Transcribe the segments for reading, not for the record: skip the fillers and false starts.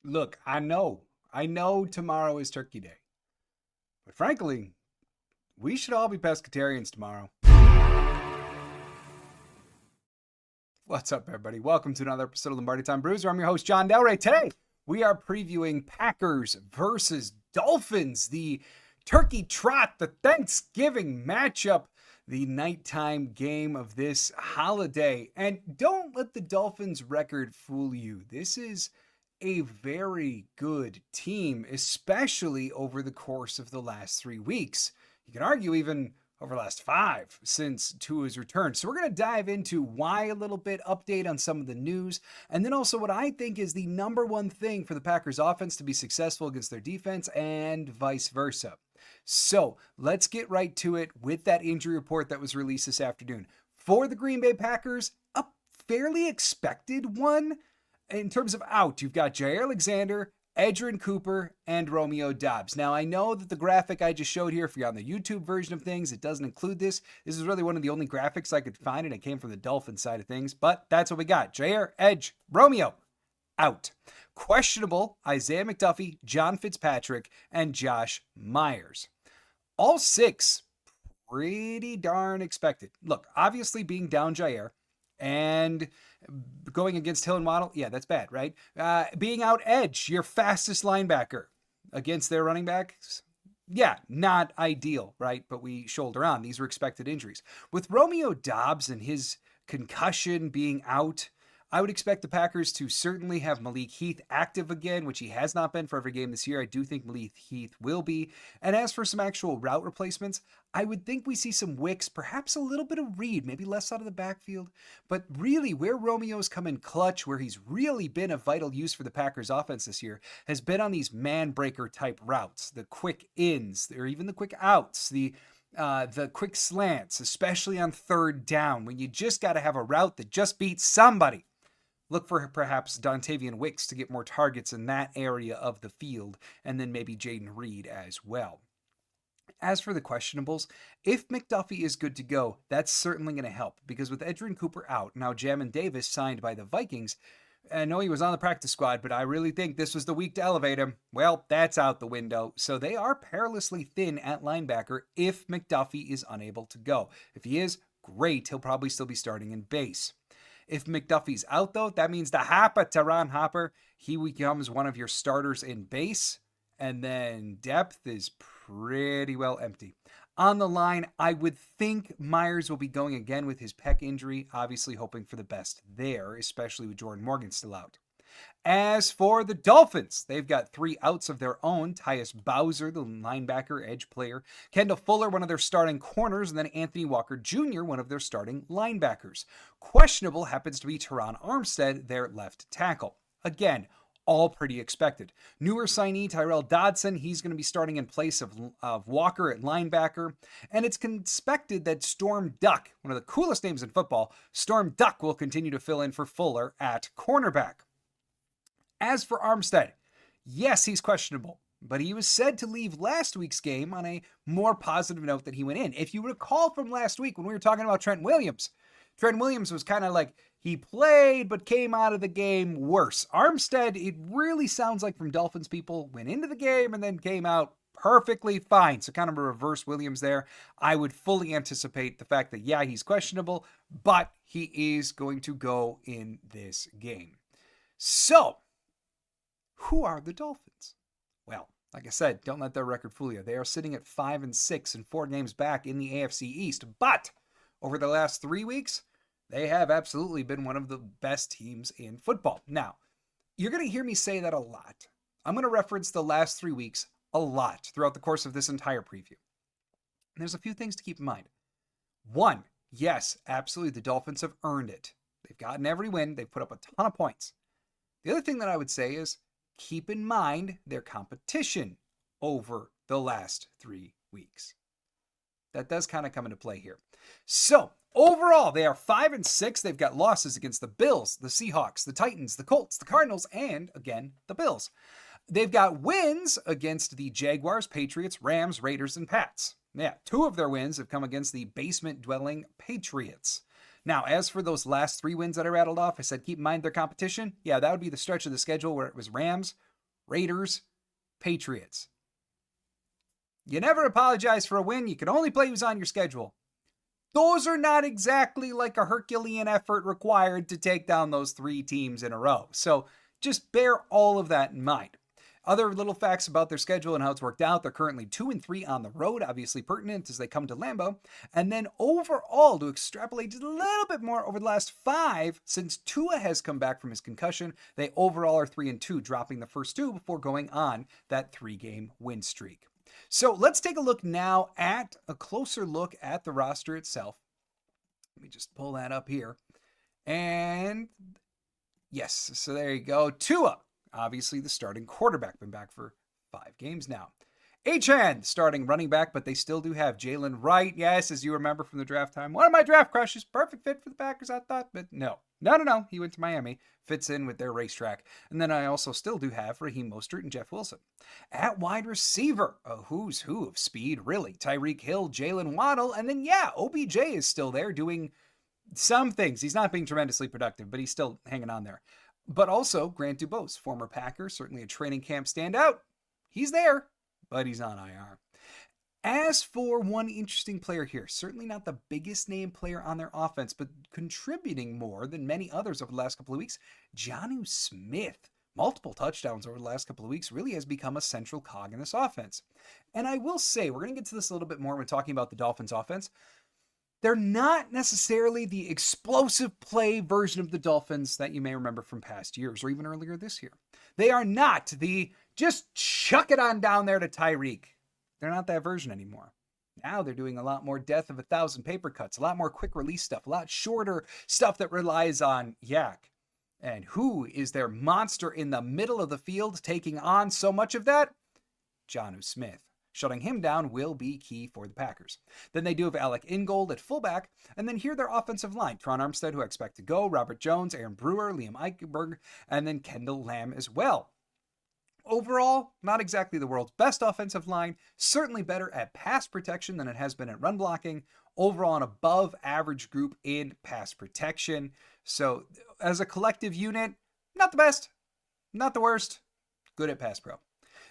Look, I know tomorrow is Turkey Day, but frankly, we should all be pescatarians tomorrow. What's up, everybody? Welcome to another episode of Lombardi Time Brews. I'm your host, John Delray. Today, we are previewing Packers versus Dolphins, the Turkey Trot, the Thanksgiving matchup, the nighttime game of this holiday. And don't let the Dolphins record fool you. This is a very good team, especially over the course of the last 3 weeks. You can argue even over the last five since Tua's return. So we're going to dive into why a little bit, update on some of the news, and then also what I think is the number one thing for the Packers offense to be successful against their defense and vice versa. So let's get right to it with that injury report that was released this afternoon. For the Green Bay Packers, a fairly expected one. In terms of out, you've got Jair Alexander, Edgerrin Cooper, and Romeo Doubs. Now, I know that the graphic I just showed here, if you're on the YouTube version of things, it doesn't include this. This is really one of the only graphics I could find, and it came from the Dolphins side of things. But that's what we got. Jair, Edge, Romeo, out. Questionable, Isaiah McDuffie, John Fitzpatrick, and Josh Myers. All six pretty darn expected. Look, obviously being down Jair and going against Hill and Waddle, yeah, that's bad, right? Being out Edge, your fastest linebacker against their running backs, yeah, not ideal, right? But we shoulder on. These were expected injuries. With Romeo Doubs and his concussion being out, I would expect the Packers to certainly have Malik Heath active again, which he has not been for every game this year. I do think Malik Heath will be. And as for some actual route replacements, I would think we see some Wicks, perhaps a little bit of Reed, maybe less out of the backfield. But really, where Romeo's come in clutch, where he's really been a vital use for the Packers offense this year, has been on these man breaker type routes, the quick ins, or even the quick outs, the quick slants, especially on third down, when you just got to have a route that just beats somebody. Look for perhaps Dontavian Wicks to get more targets in that area of the field, and then maybe Jaden Reed as well. As for the questionables, if McDuffie is good to go, that's certainly going to help because with Edgerrin Cooper out, now Jamin Davis signed by the Vikings. I know he was on the practice squad, but I really think this was the week to elevate him. Well, that's out the window. So they are perilously thin at linebacker if McDuffie is unable to go. If he is, great. He'll probably still be starting in base. If McDuffie's out, though, that means the Hopper, Teron Hopper, he becomes one of your starters in base. And then depth is pretty well empty. On the line, I would think Myers will be going again with his pec injury, obviously hoping for the best there, especially with Jordan Morgan still out. As for the Dolphins, they've got three outs of their own. Tyus Bowser, the linebacker edge player. Kendall Fuller, one of their starting corners. And then Anthony Walker Jr., one of their starting linebackers. Questionable happens to be Teron Armstead, their left tackle. Again, all pretty expected. Newer signee Tyrell Dodson, he's going to be starting in place of Walker at linebacker. And it's expected that Storm Duck, one of the coolest names in football, Storm Duck will continue to fill in for Fuller at cornerback. As for Armstead, yes, he's questionable, but he was said to leave last week's game on a more positive note than he went in. If you recall from last week when we were talking about Trent Williams was kind of like he played but came out of the game worse. Armstead, it really sounds like from Dolphins people, went into the game and then came out perfectly fine. So kind of a reverse Williams there. I would fully anticipate the fact that, yeah, he's questionable, but he is going to go in this game. So, who are the Dolphins? Well, like I said, don't let their record fool you. They are sitting at 5-6 and 4 games back in the AFC East. But over the last 3 weeks, they have absolutely been one of the best teams in football. Now, you're going to hear me say that a lot. I'm going to reference the last 3 weeks a lot throughout the course of this entire preview. And there's a few things to keep in mind. One, yes, absolutely, the Dolphins have earned it. They've gotten every win. They've put up a ton of points. The other thing that I would say is keep in mind their competition over the last 3 weeks. That does kind of come into play here. So, overall, they are 5-6. They've got losses against the Bills, the Seahawks, the Titans, the Colts, the Cardinals, and, again, the Bills. They've got wins against the Jaguars, Patriots, Rams, Raiders, and Pats. Yeah, 2 of their wins have come against the basement-dwelling Patriots. Now, as for those last 3 wins that I rattled off, I said keep in mind their competition. Yeah, that would be the stretch of the schedule where it was Rams, Raiders, Patriots. You never apologize for a win. You can only play who's on your schedule. Those are not exactly like a Herculean effort required to take down those 3 teams in a row. So just bear all of that in mind. Other little facts about their schedule and how it's worked out. They're currently 2-3 on the road, obviously pertinent as they come to Lambeau. And then overall, to extrapolate just a little bit more over the last 5, since Tua has come back from his concussion, they overall are 3-2, dropping the first 2 before going on that 3-game win streak. So let's take a look now at a closer look at the roster itself. Let me just pull that up here. And yes, so there you go. Tua, obviously the starting quarterback, been back for 5 games now. Achane, starting running back, but they still do have Jalen Wright. Yes, as you remember from the draft time, one of my draft crushes, perfect fit for the Packers, I thought, but no. He went to Miami, fits in with their racetrack. And then I also still do have Raheem Mostert and Jeff Wilson. At wide receiver, a who's who of speed, really. Tyreek Hill, Jalen Waddle, and then OBJ is still there doing some things. He's not being tremendously productive, but he's still hanging on there. But also Grant Dubose, former Packer, certainly a training camp standout. He's there, but he's on IR. As for one interesting player here, certainly not the biggest name player on their offense, but contributing more than many others over the last couple of weeks, Jonnu Smith. Multiple touchdowns over the last couple of weeks, really has become a central cog in this offense. And I will say, we're going to get to this a little bit more when talking about the Dolphins offense. They're not necessarily the explosive play version of the Dolphins that you may remember from past years or even earlier this year. They are not the just chuck it on down there to Tyreek. They're not that version anymore. Now they're doing a lot more death of 1,000 paper cuts, a lot more quick release stuff, a lot shorter stuff that relies on yak. And who is their monster in the middle of the field taking on so much of that? Jonnu Smith. Shutting him down will be key for the Packers. Then they do have Alec Ingold at fullback, and then here their offensive line. Tron Armstead, who I expect to go, Robert Jones, Aaron Brewer, Liam Eichenberg, and then Kendall Lamb as well. Overall, not exactly the world's best offensive line, certainly better at pass protection than it has been at run blocking. Overall, an above average group in pass protection. So as a collective unit, not the best, not the worst, good at pass pro.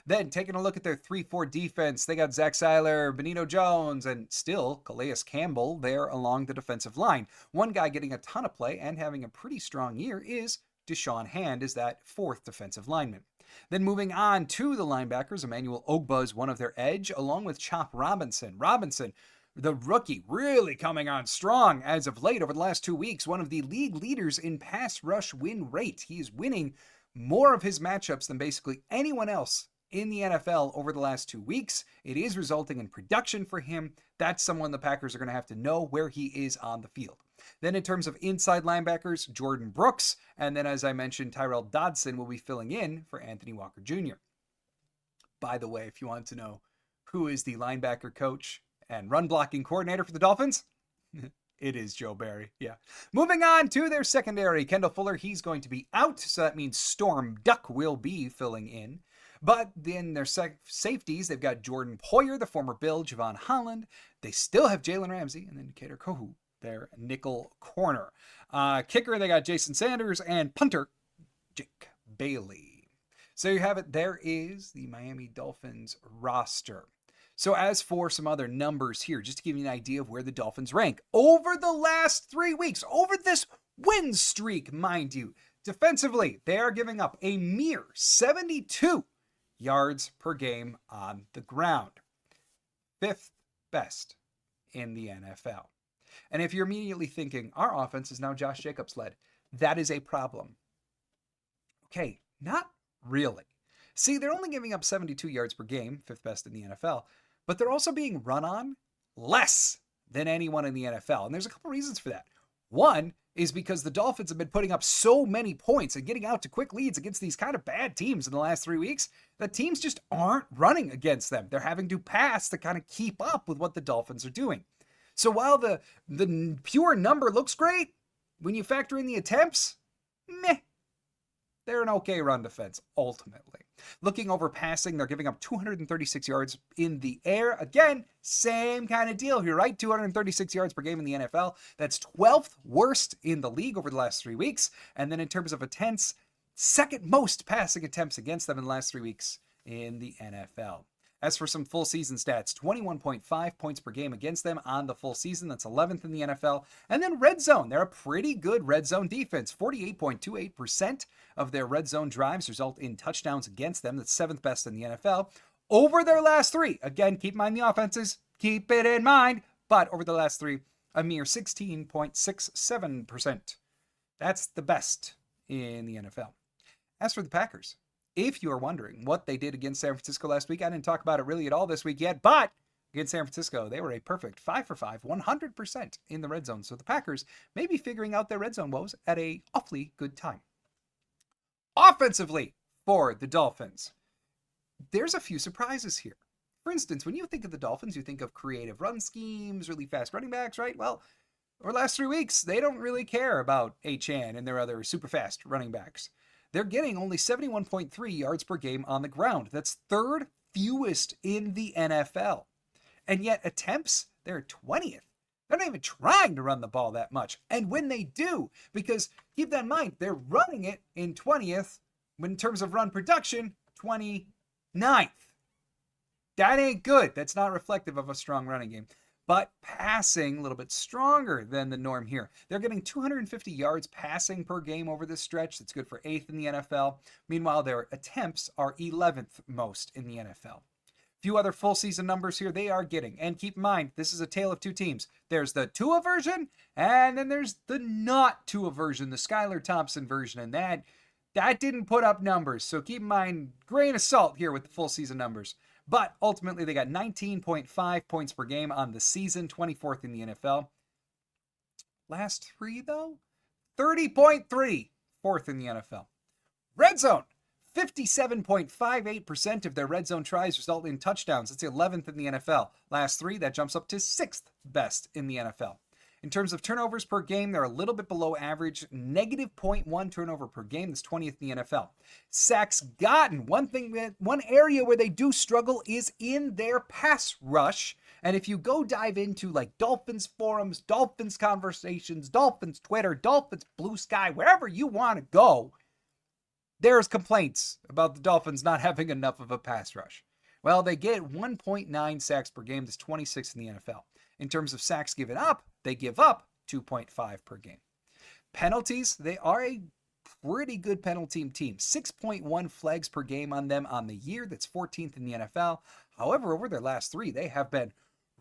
Then taking a look at their 3-4 defense, they got Zach Seiler, Benito Jones, and still Calais Campbell there along the defensive line. One guy getting a ton of play and having a pretty strong year is Deshaun Hand as that 4th defensive lineman. Then moving on to the linebackers, Emmanuel Ogbah is one of their edge, along with Chop Robinson. Robinson, the rookie, really coming on strong as of late over the last 2 weeks, one of the league leaders in pass rush win rate. He is winning more of his matchups than basically anyone else in the NFL over the last 2 weeks. It is resulting in production for him. That's someone the Packers are going to have to know where he is on the field. Then in terms of inside linebackers, Jordan Brooks, and then as I mentioned, Tyrell Dodson will be filling in for Anthony Walker Jr. By the way, if you want to know who is the linebacker coach and run blocking coordinator for the Dolphins, it is Joe Barry. Yeah. Moving on to their secondary, Kendall Fuller, he's going to be out, so that means Storm Duck will be filling in. But then their safeties, they've got Jordan Poyer, the former Bill, Javon Holland. They still have Jalen Ramsey and then Kader Kohu, their nickel corner. Kicker, they got Jason Sanders, and punter, Jake Bailey. So you have it. There is the Miami Dolphins roster. So as for some other numbers here, just to give you an idea of where the Dolphins rank over the last 3 weeks, over this win streak, mind you, defensively, they are giving up a mere 72 yards per game on the ground. 5th best in the NFL. And if you're immediately thinking, our offense is now Josh Jacobs led, that is a problem. Okay, not really. See, they're only giving up 72 yards per game, 5th best in the NFL, but they're also being run on less than anyone in the NFL. And there's a couple reasons for that. One is because the Dolphins have been putting up so many points and getting out to quick leads against these kind of bad teams in the last 3 weeks that teams just aren't running against them. They're having to pass to kind of keep up with what the Dolphins are doing. So while the pure number looks great, when you factor in the attempts, meh. They're an okay run defense, ultimately. Looking over passing, they're giving up 236 yards in the air. Again, same kind of deal here, right? 236 yards per game in the NFL. That's 12th worst in the league over the last 3 weeks. And then in terms of attempts, second most passing attempts against them in the last 3 weeks in the NFL. As for some full season stats, 21.5 points per game against them on the full season. That's 11th in the NFL. And then red zone. They're a pretty good red zone defense. 48.28% of their red zone drives result in touchdowns against them. That's 7th best in the NFL. Over their last 3, again, keep in mind the offenses, keep it in mind, but over the last 3, a mere 16.67%. That's the best in the NFL. As for the Packers, if you are wondering what they did against San Francisco last week, I didn't talk about it really at all this week yet, but against San Francisco, they were a perfect 5 for 5, 100% in the red zone. So the Packers may be figuring out their red zone woes at a awfully good time. Offensively, for the Dolphins, there's a few surprises here. For instance, when you think of the Dolphins, you think of creative run schemes, really fast running backs, right? Well, over the last 3 weeks, they don't really care about Achane and their other super fast running backs. They're getting only 71.3 yards per game on the ground. That's 3rd fewest in the NFL. And yet attempts, they're 20th. They're not even trying to run the ball that much. And when they do, because keep that in mind, they're running it in 20th, when in terms of run production, 29th. That ain't good. That's not reflective of a strong running game. But passing a little bit stronger than the norm here. They're getting 250 yards passing per game over this stretch. That's good for 8th in the NFL. Meanwhile, their attempts are 11th most in the NFL. A few other full season numbers here they are getting. And keep in mind, this is a tale of 2 teams. There's the Tua version, and then there's the not Tua version, the Skylar Thompson version. And that didn't put up numbers. So keep in mind, grain of salt here with the full season numbers. But ultimately, they got 19.5 points per game on the season, 24th in the NFL. Last 3, though, 30.3, 4th in the NFL. Red zone, 57.58% of their red zone tries result in touchdowns. That's 11th in the NFL. Last 3, that jumps up to 6th best in the NFL. In terms of turnovers per game, they're a little bit below average, negative 0.1 turnover per game. That's 20th in the NFL. Sacks gotten. One area where they do struggle is in their pass rush. And if you go dive into like Dolphins forums, Dolphins conversations, Dolphins Twitter, Dolphins Blue Sky, wherever you want to go, there's complaints about the Dolphins not having enough of a pass rush. Well, they get 1.9 sacks per game. That's 26th in the NFL. In terms of sacks given up, they give up 2.5 per game. Penalties, they are a pretty good penalty team. 6.1 flags per game on them on the year. That's 14th in the NFL. However, over their last 3, they have been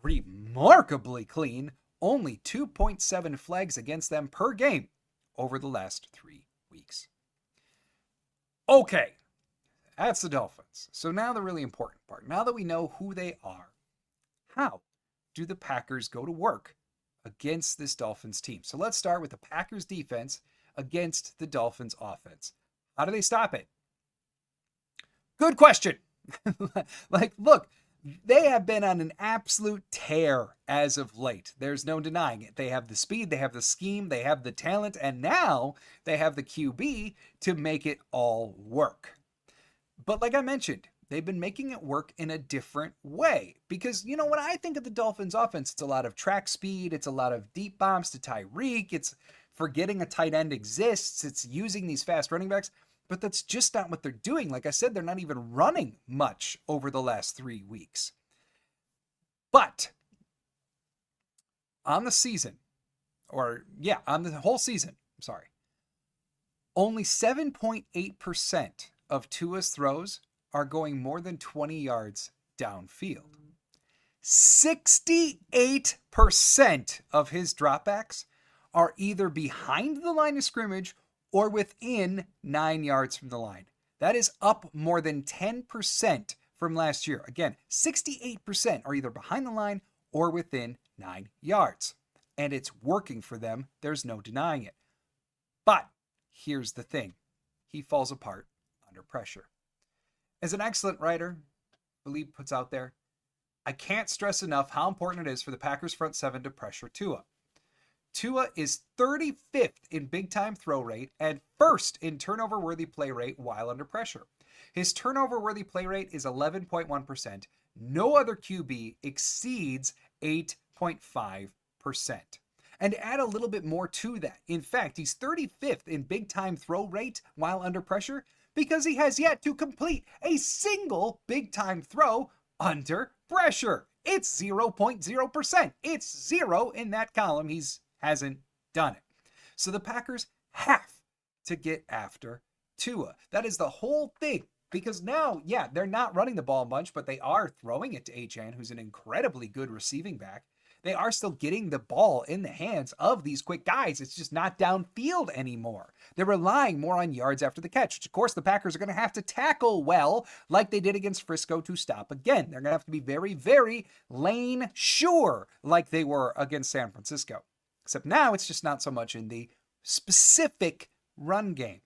remarkably clean. Only 2.7 flags against them per game over the last 3 weeks. Okay, that's the Dolphins. So now the really important part. Now that we know who they are, how do the Packers go to work against this Dolphins team? So let's start with the Packers defense against the Dolphins offense. How do they stop it? Good question. Look, they have been on an absolute tear as of late. There's no denying it. They have the speed, they have the scheme, they have the talent, and now they have the QB to make it all work. But like I mentioned, they've been making it work in a different way. Because, when I think of the Dolphins offense, it's a lot of track speed. It's a lot of deep bombs to Tyreek. It's forgetting a tight end exists. It's using these fast running backs. But that's just not what they're doing. Like I said, they're not even running much over the last 3 weeks. But on the whole season, only 7.8% of Tua's throws are going more than 20 yards downfield. 68% of his dropbacks are either behind the line of scrimmage or within 9 yards from the line. That is up more than 10% from last year. Again, 68% are either behind the line or within 9 yards. And it's working for them. There's no denying it. But here's the thing. He falls apart under pressure. As an excellent writer, Philippe puts out there, I can't stress enough how important it is for the Packers front 7 to pressure Tua. Tua is 35th in big-time throw rate and 1st in turnover-worthy play rate while under pressure. His turnover-worthy play rate is 11.1%. No other QB exceeds 8.5%. And add a little bit more to that. In fact, he's 35th in big time throw rate while under pressure because he has yet to complete a single big time throw under pressure. It's 0.0%. It's zero in that column. He hasn't done it. So the Packers have to get after Tua. That is the whole thing. Because now, yeah, they're not running the ball much, but they are throwing it to Achane, who's an incredibly good receiving back. They are still getting the ball in the hands of these quick guys. It's just not downfield anymore. They're relying more on yards after the catch, which of course the Packers are going to have to tackle well, like they did against Frisco to stop again. They're going to have to be very, very lane sure, like they were against San Francisco. Except now it's just not so much in the specific run game.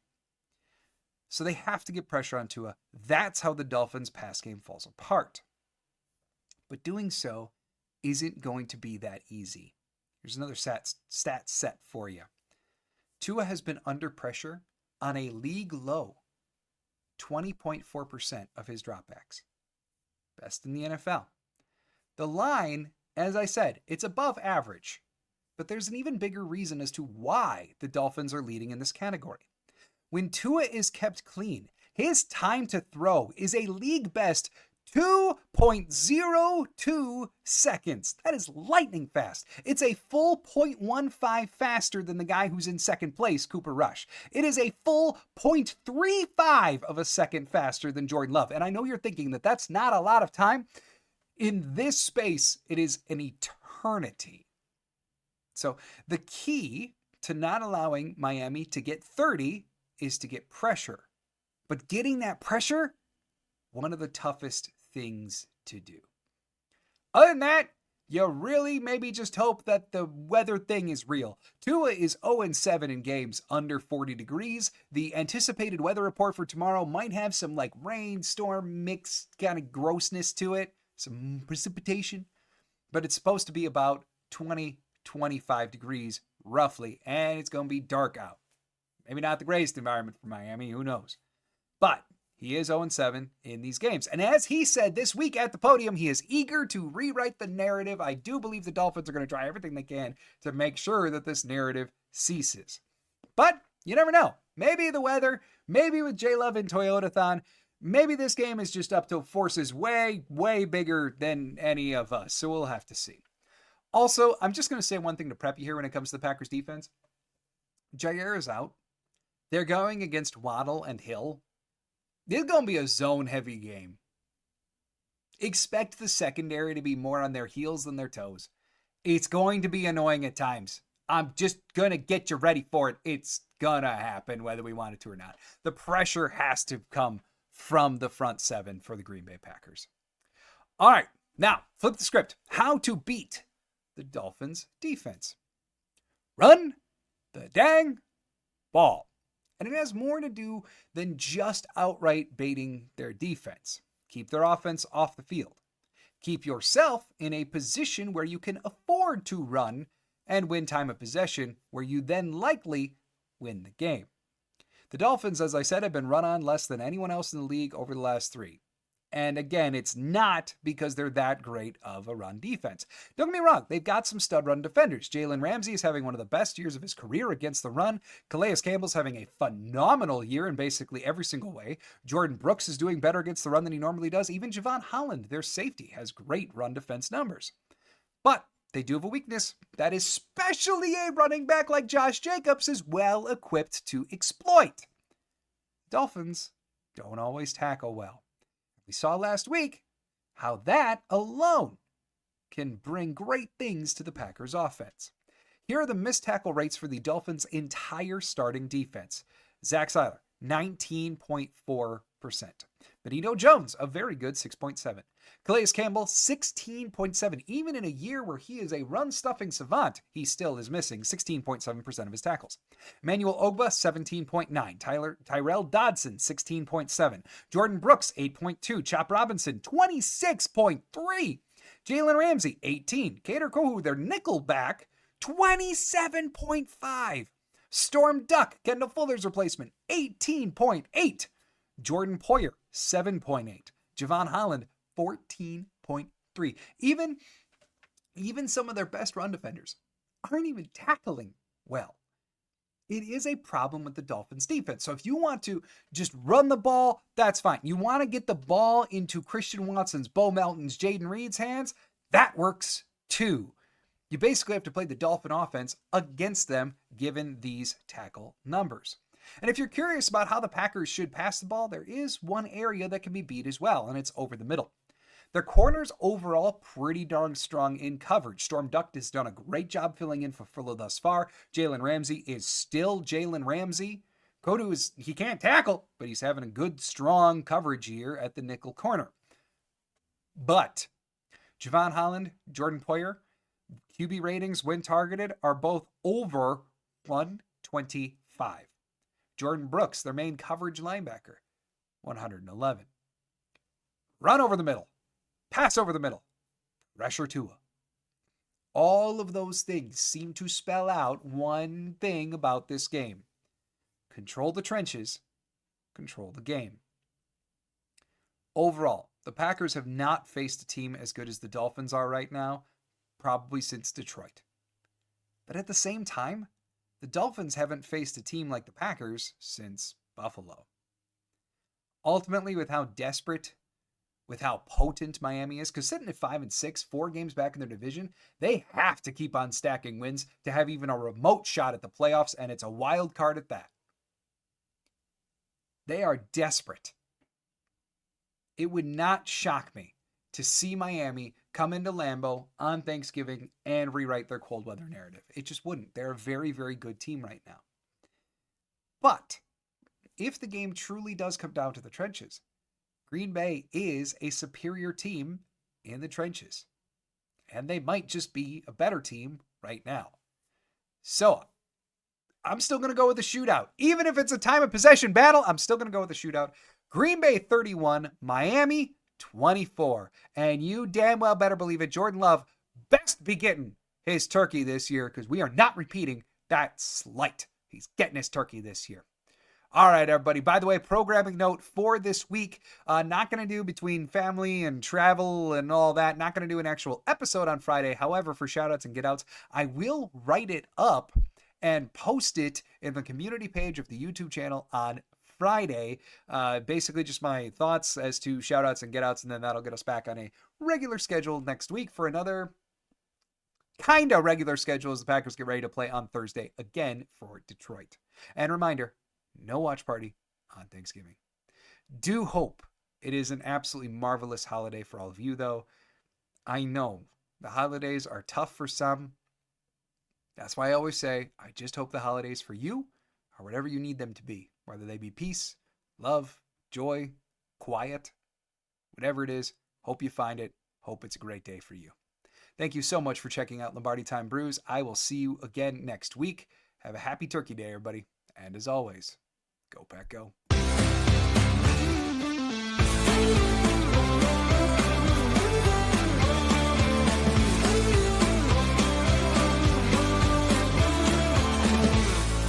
So they have to get pressure on Tua. That's how the Dolphins' pass game falls apart. But doing so isn't going to be that easy. Here's another stat set for you. Tua has been under pressure on a league low 20.4% of his dropbacks. Best in the NFL. The line, as I said, it's above average. But there's an even bigger reason as to why the Dolphins are leading in this category. When Tua is kept clean, his time to throw is a league best 2.02 seconds. That is lightning fast. It's a full 0.15 faster than the guy who's in second place, Cooper Rush. It is a full 0.35 of a second faster than Jordan Love. And I know you're thinking that that's not a lot of time. In this space, it is an eternity. So the key to not allowing Miami to get 30 is to get pressure. But getting that pressure, one of the toughest things to do. Other than that, you really maybe just hope that the weather thing is real. Tua is 0-7 in games under 40 degrees. The anticipated weather report for tomorrow might have some like rain, storm, mix kind of grossness to it, some precipitation, but it's supposed to be about 20-25 degrees roughly, and it's going to be dark out. Maybe not the greatest environment for Miami, who knows? But he is 0-7 in these games. And as he said this week at the podium, he is eager to rewrite the narrative. I do believe the Dolphins are going to try everything they can to make sure that this narrative ceases. But you never know. Maybe the weather, maybe with J-Love and Toyotathon, maybe this game is just up to forces way, way bigger than any of us. So we'll have to see. Also, I'm just going to say one thing to prep you here when it comes to the Packers defense. Jair is out. They're going against Waddle and Hill. This is going to be a zone-heavy game. Expect the secondary to be more on their heels than their toes. It's going to be annoying at times. I'm just going to get you ready for it. It's going to happen whether we want it to or not. The pressure has to come from the front seven for the Green Bay Packers. All right, now flip the script. How to beat the Dolphins defense. Run the dang ball. And it has more to do than just outright baiting their defense. Keep their offense off the field. Keep yourself in a position where you can afford to run and win time of possession, where you then likely win the game. The Dolphins, as I said, have been run on less than anyone else in the league over the last 3. And again, it's not because they're that great of a run defense. Don't get me wrong, they've got some stud run defenders. Jalen Ramsey is having one of the best years of his career against the run. Calais Campbell's having a phenomenal year in basically every single way. Jordan Brooks is doing better against the run than he normally does. Even Javon Holland, their safety, has great run defense numbers. But they do have a weakness that especially a running back like Josh Jacobs is well equipped to exploit. Dolphins don't always tackle well. We saw last week how that alone can bring great things to the Packers offense. Here are the missed tackle rates for the Dolphins' entire starting defense. Zach Seiler, 19.4%. Benito Jones, a very good 6.7. Calais Campbell, 16.7. Even in a year where he is a run-stuffing savant, he still is missing 16.7% of his tackles. Emmanuel Ogbah, 17.9. Tyrell Dodson, 16.7. Jordan Brooks, 8.2. Chop Robinson, 26.3. Jalen Ramsey, 18. Kader Kohu, their nickel back, 27.5. Storm Duck, Kendall Fuller's replacement, 18.8. Jordan Poyer, 7.8. Javon Holland, 14.3. Even some of their best run defenders, aren't even tackling well. It is a problem with the Dolphins defense. So if you want to just run the ball, that's fine. You want to get the ball into Christian Watson's, Bo Melton's, Jaden Reed's hands, that works too. You basically have to play the Dolphin offense against them given these tackle numbers. And if you're curious about how the Packers should pass the ball, there is one area that can be beat as well, and it's over the middle. Their corners overall pretty darn strong in coverage. Storm Duck has done a great job filling in for Fuller thus far. Jalen Ramsey is still Jalen Ramsey. Kodu he can't tackle, but he's having a good, strong coverage year at the nickel corner. But Javon Holland, Jordan Poyer, QB ratings when targeted are both over 125. Jordan Brooks, their main coverage linebacker, 111. Run over the middle. Pass over the middle. Pressure Tua. All of those things seem to spell out one thing about this game. Control the trenches. Control the game. Overall, the Packers have not faced a team as good as the Dolphins are right now, probably since Detroit. But at the same time, the Dolphins haven't faced a team like the Packers since Buffalo. Ultimately, with how desperate, with how potent Miami is, because sitting at 5-6, 4 games back in their division, they have to keep on stacking wins to have even a remote shot at the playoffs, and it's a wild card at that. They are desperate. It would not shock me to see Miami come into Lambeau on Thanksgiving and rewrite their cold weather narrative. It just wouldn't. They're a very, very good team right now. But if the game truly does come down to the trenches, Green Bay is a superior team in the trenches. And they might just be a better team right now. So I'm still going to go with the shootout. Even if it's a time of possession battle, I'm still going to go with the shootout. Green Bay 31, Miami 24. And you damn well better believe it. Jordan Love best be getting his turkey this year because we are not repeating that slight. He's getting his turkey this year. All right, everybody. By the way, programming note for this week, not going to do between family and travel and all that, not going to do an actual episode on Friday. However, for shoutouts and get-outs, I will write it up and post it in the community page of the YouTube channel on Friday. Basically just my thoughts as to shoutouts and get-outs, and then that'll get us back on a regular schedule next week for another kind of regular schedule as the Packers get ready to play on Thursday again for Detroit. And reminder, no watch party on Thanksgiving. Do hope it is an absolutely marvelous holiday for all of you, though. I know the holidays are tough for some. That's why I always say, I just hope the holidays for you are whatever you need them to be, whether they be peace, love, joy, quiet, whatever it is. Hope you find it. Hope it's a great day for you. Thank you so much for checking out Lombardi Time Brews. I will see you again next week. Have a happy Turkey Day, everybody. And as always, go Pack Go.